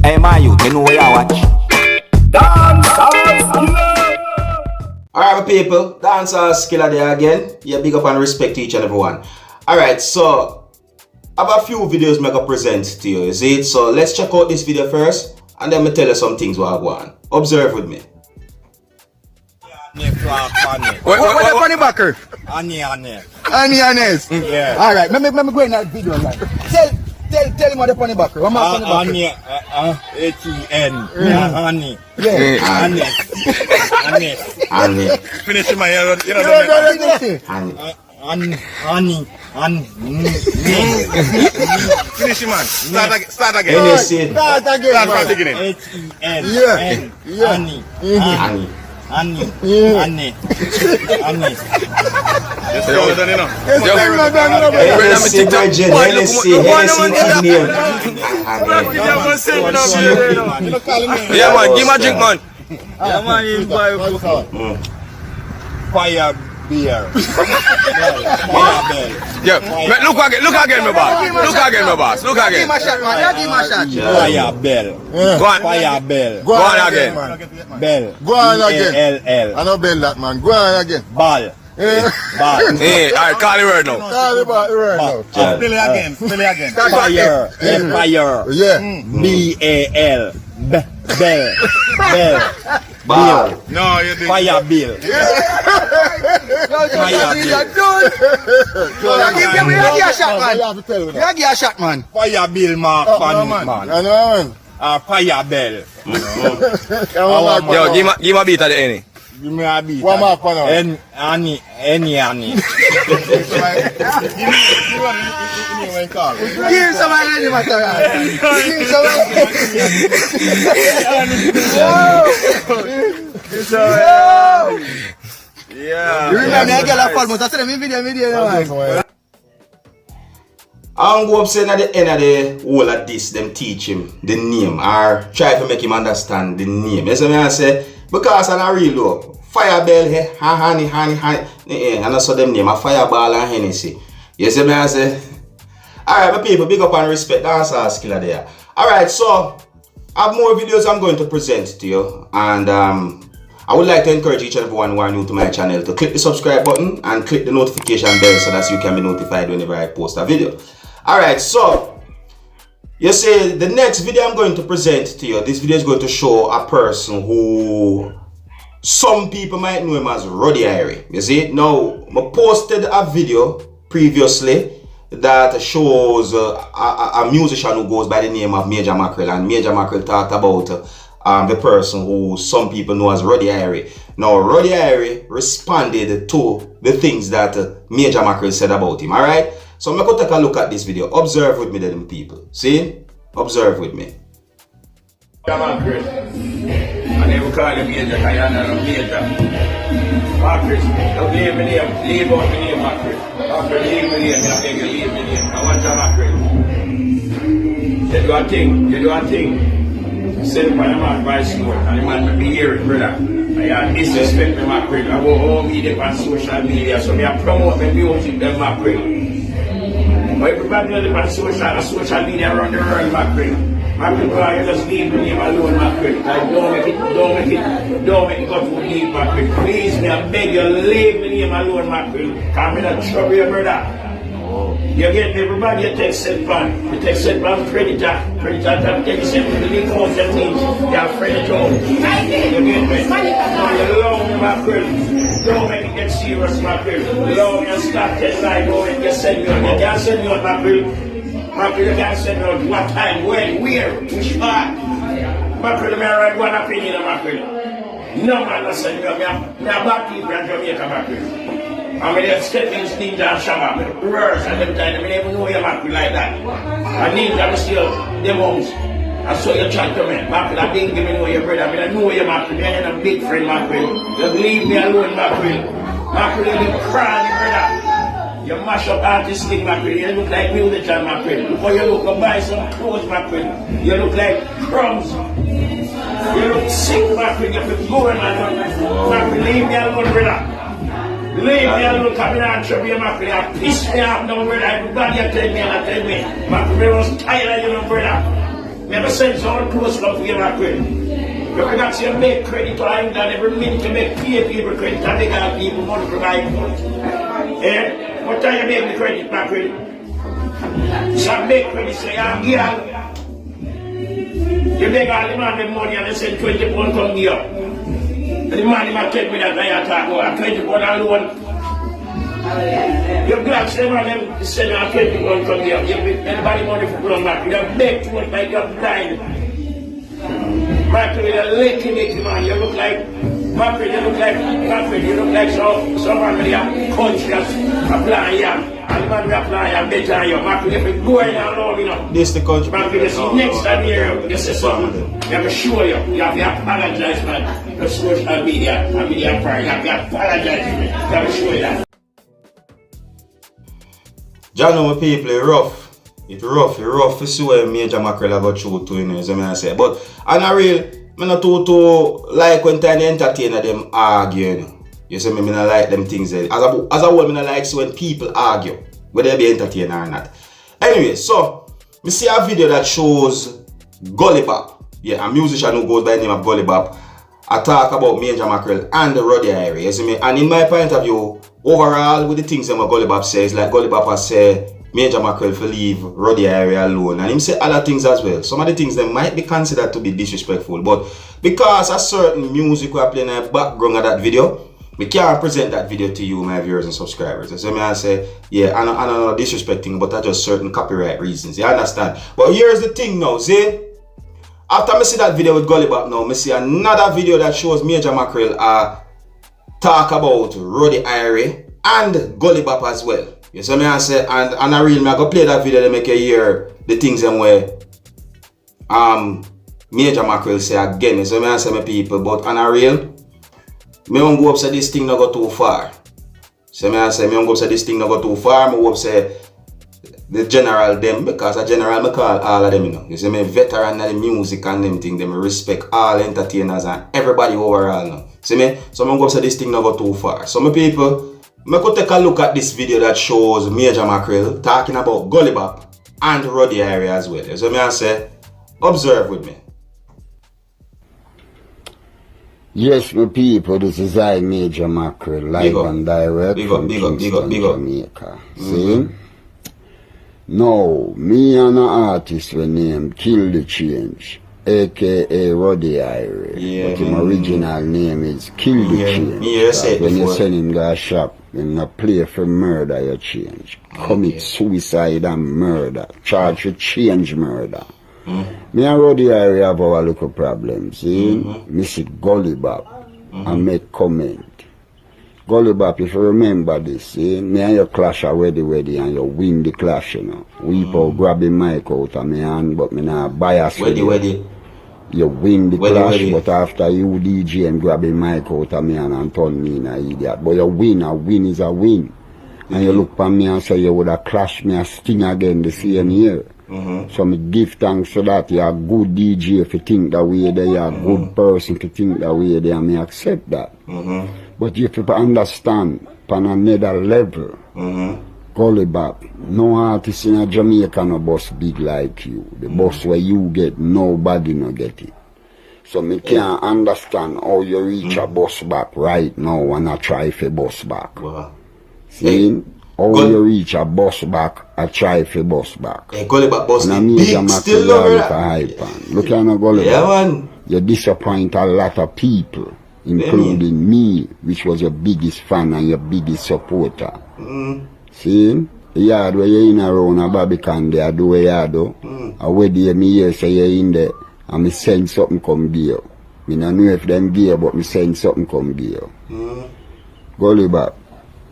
Hey man, you know where you watch. Dancehall skilla. Alright, my people, Dancehall skilla there again. Yeah, big up and respect to each and everyone. Alright, so I have a few videos I'm gonna present to you. You see it? So let's check out this video first, and then I'll tell you some things what I want. Observe with me. What funny backer? Annie. Yeah. Alright, let me go in that video. Right. Tell him what the funny backer. What my funny backer? H-E-N. Annie. Yeah. Annie. Finish my hair. Annie. Finish him, man. Start again. Start again. Start from the beginning. H-E-N. Annie. Just go done enough. Yeah man, give me a drink man. Yeah man, you buy fire beer. Yeah, look again, my boss. Look again. Give him a shot, man. Give him a shot. Fire bell. Go on. Fire bell. Go on again. Bell. Go on again. B-A-L-L. I know bell that man. Go on again. Ball. Ball. Hey, alright, call the word now. Call the word now. Spell it again. Fire. Fire. Yeah. B-A-L. Bell. Ball. No, you didn't. Fire bill. Give me a shot, man. You have to tell me that. Give a shot, man. Fire bill mark No, man. man. I know, man. Fire bell. Come on, man. Yo, give me a beat at the end. Give me a beat. One mark for now. Annie. You want to call. Give him some material. Give him some. Yeah. You remember I get a fall, but I said video, man. I'm go up saying at the end of the whole of this, them teach him the name or try to make him understand the name. You see me I say, because I'm a real low. Firebell, honey, and also them name a Fireball and Hennessy. You see me I say? Alright, my people, big up and respect Dancehall skilla there. Alright, so I have more videos I'm going to present to you, and I would like to encourage each and everyone who are new to my channel to click the subscribe button and click the notification bell so that you can be notified whenever I post a video. Alright, so you see, the next video I'm going to present to you, this video is going to show a person who some people might know him as Roddy irie. You see, now I posted a video previously that shows a musician who goes by the name of Major Mackerel, and Major Mackerel talked about the person who some people know as Roddy irie. Now Roddy irie responded to the things that Major Mackerel said about him. Alright, so I'm going to take a look at this video. Observe with me then, people. See? Observe with me. Mackerel. I never call him Major because you're not a Major. Mackerel, don't leave me name. Leave out me name, Mackerel. Mackerel, leave me name. I beg you, leave me name. I want your Mackerel. You do a thing. Send up on the man by smoke, and the man will be hearing, brother. I disrespect me, Mackerel. I go home, eat it on social media, so I promote my music, them Mackerel. But everybody knows on social media around the world, Mackerel. Mackerel, you just leave me alone, Mackerel. Like, don't make it go to leave, Mackerel. Please, me, I beg you, leave me alone, Mackerel. Because I'm in a trouble, your brother. You get everybody, you take set plan. You take set plan predator. Predator, take set to the league house and things. You're afraid of home. You get me? No, you allow me, Mackerel. Don't make it get serious, Mackerel. Allow me to start telling I go and you send me on. You can't send me on, Mackerel. Mackerel, you can't send me on. What time, when, where, which part? Mackerel, I'm right one opinion of Mackerel. No man will send me on. I'm black people in Jamaica, Mackerel. I mean, they're stepping Ninja and Shabba, reverse, and them time, I mean, even know you're Mackerel like that. And Ninja, I'm still the most. I saw you chat to me, Mackerel, I didn't give me know your brother, I mean, I know you're Mackerel, you're a big friend, Mackerel. You leave me alone, Mackerel. Mackerel, you crying, brother. You mash up artistic, Mackerel, you look like musician, Mackerel. Before you look, go buy some clothes, Mackerel. You look like crumbs. You look sick, Mackerel, you look good, Mackerel, leave me alone, brother. Leave me alone, come in and trouble you, Mackerel. You piss me off now, brother. Everybody tell me, Mackerel was tired of you, brother. Never send someone close enough to give a credit. You cannot say make credit to England every minute to make pay people credit and they got people money to provide money. Eh? What time you make the credit, my credit? So make credit, say, I'm here. You make all the man with money and they send 20 pounds come here. And the man might take me that I talk about 20 pounds alone. You're glad someone them send out 20 pounds come here. You make anybody money for grown back. You have big too much like you're blind. Mackerel, you're a licky man. You look like mackerel, you look like mackerel, you look like someone with your country that's applying yam. And the man will apply yam better than you. Mackerel, if you go in alone, you know. This the country. Mackerel, you see next time here, you see something. You have to show you. You have to apologize, man. The social media, media part. You have to apologize to me. You have to show you that. John, my people, it's rough. It's rough to see where major mackerel have got through to, you know, as I say. But, and I real, I not too like when tiny entertainer them argue, you know. You see me, I not like them things there. As a whole, I not like see when people argue, whether they be entertainer or not. Anyway, so, we see a video that shows Golly Bap. Yeah, a musician who goes by the name of Golly Bap. I talk about major mackerel and the ruddy irie, you see me? And in my point of view, overall, with the things that Golly Bap says, like Golly Bap has said, major mackerel for leave ruddy irie alone, and him say other things as well. Some of the things that might be considered to be disrespectful, but because a certain music we are playing in the background of that video, we can't present that video to you, my viewers and subscribers. So I say, yeah, I'm not disrespecting, but that's just certain copyright reasons. You understand? But here's the thing now, see? After I see that video with Golly Bap now, I see another video that shows major mackerel talk about ruddy irie and Golly Bap as well. You see me I say, and I really I go play that video to make you hear the things them where major mackerel say again. You see me I say, my people, but on a real, me won't go up say this thing not go too far. So me I say, me won't go up say this thing not go too far. Me go up say the general them, because a general me call all of them, you know. You see me, veteran of the music and them thing, them respect all entertainers and everybody overall now. See me? So I'm going to say this thing not go too far. So my people, I could take a look at this video that shows major mackerel talking about Golly Bap and ruddy irie as well. So I say, observe with me. Yes, my people, this is I, Major Mackerel, live and direct from Kingston, Jamaica. See? Now, me and an artist we named Kill the Change, aka Roddy Irie. Yeah, but his original name is Kill the Change. When you send him to a shop, in a play for murder, you change. Commit suicide and murder. Charge with change murder. Me and Roddy Irie have our little problems. See? Me see Golly Bap and make comment. Golly Bap, if you remember this, see, me and you clash already and you win the clash, you know. Weepo grab the mic out of my hand, but me not bias with you. You win the clash, but after you DJ and grab the mic out of my hand and turn me in an idiot. But you win, a win is a win. And you look at me and say you would have clashed me a sting again the same year. So me give thanks for that. You're a good DJ if you think that way there, you're a good person if you think that way there, and me accept that. But if you understand, on another level, Golly Bap, no artist in a Jamaica no boss big like you. The boss where you get, nobody no get it. So me can't understand how you reach a boss back right now and I try for boss back. See? How you reach a boss back, I try for boss back. Hey, Golly Bap boss and big still over that. Look at no Golly Bap. Man. You disappoint a lot of people, including me, which was your biggest fan and your biggest supporter. See? The yard where you in around a Barbican there, do where you do. And where there me here say you in there, and me send something come there. Me don't know if them there, but me send something come there. Golly Bap,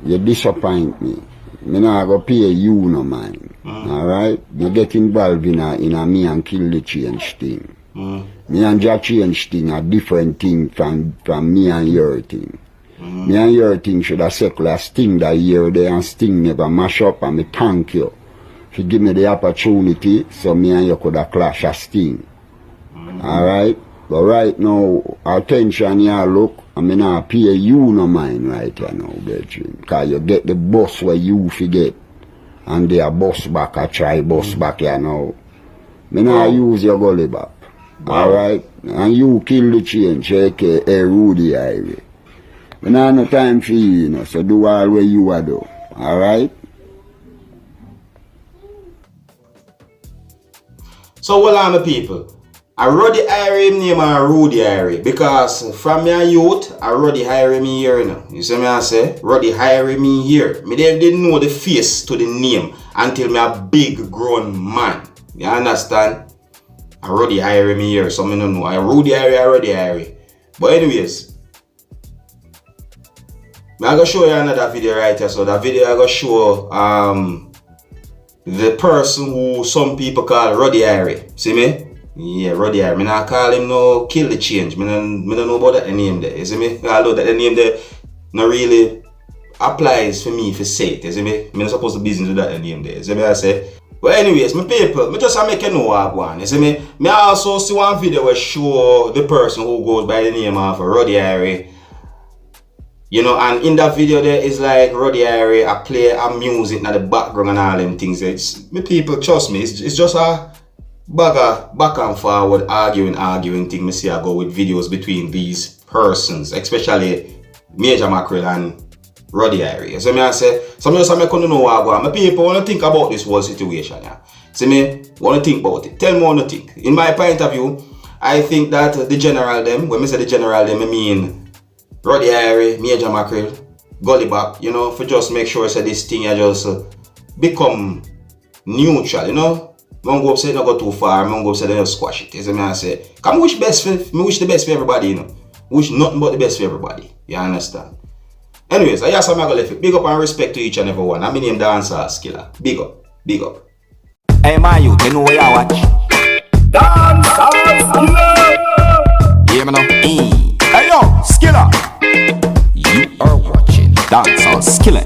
you disappoint me. Me not go pay you no mind. Alright? You get involved in a me and Kill the Change thing. Me and your change thing a different thing from me and your thing. Me and your thing should have circle a sting that year there and sting never mash up, and me thank you. If you give me the opportunity, so me and you could have clash a sting. Alright? But right now, attention you look, I mean I pay you no mind right here now, Betrin. Cause you get the boss where you forget. And they are boss back, I try boss back here now. Me nah use your Golly Bap. Alright? And you kill the change, aka Roddy irie. Me nah no time for you, know, so do all what you a do. Alright? So what are my people? I Roddy irie name and Roddy irie because from my youth, I Roddy irie me here now. You see me I say? Roddy irie me here. Me didn't know the face to the name until me a big grown man. You understand? I Roddy irie me here, so me don't know. I Roddy irie. But anyways, I'm gonna show you another video right here. So that video I gonna show the person who some people call Roddy irie. See me? Yeah, Roddy irie. Me not call him no kill the change. Me don't know about that name there. You see me? Although that the name there not really applies for me for say it. You see me? Me not supposed to business with that name there. You see me? I say. But anyways, my people, me just make you know what I want. You see me? Me also see one video where show the person who goes by the name of Roddy irie. You know, and in that video there is like Roddy irie, I play a music in the background and all them things. It's me people, trust me, it's just a back and forward arguing thing. Me see I go with videos between these persons, especially Major Mackerel and Roddy irie. So me I say, some just make you know what I want. My people want to think about this whole situation. Yeah. See me, want to think about it. Tell me what you think. In my point of view, I think that the general them, when me say the general them, I mean Roddy irie, Major Mackerel, Golly Bap, you know, for just make sure that this thing just become neutral, you know. Don't go upset, not go too far, don't go upset, just squash it. You see me I say, come wish the best for everybody, you know. Wish nothing but the best for everybody. You understand? Anyways, I just am going to leave it. Big up and respect to each and every one. I'm in name Dancehall Skilla. Big up. Big up. Hey my youth, you know where you watch? Dancehall Skilla! Hear me now? Hey yo, Skilla! You are watching Dancehall Skilla.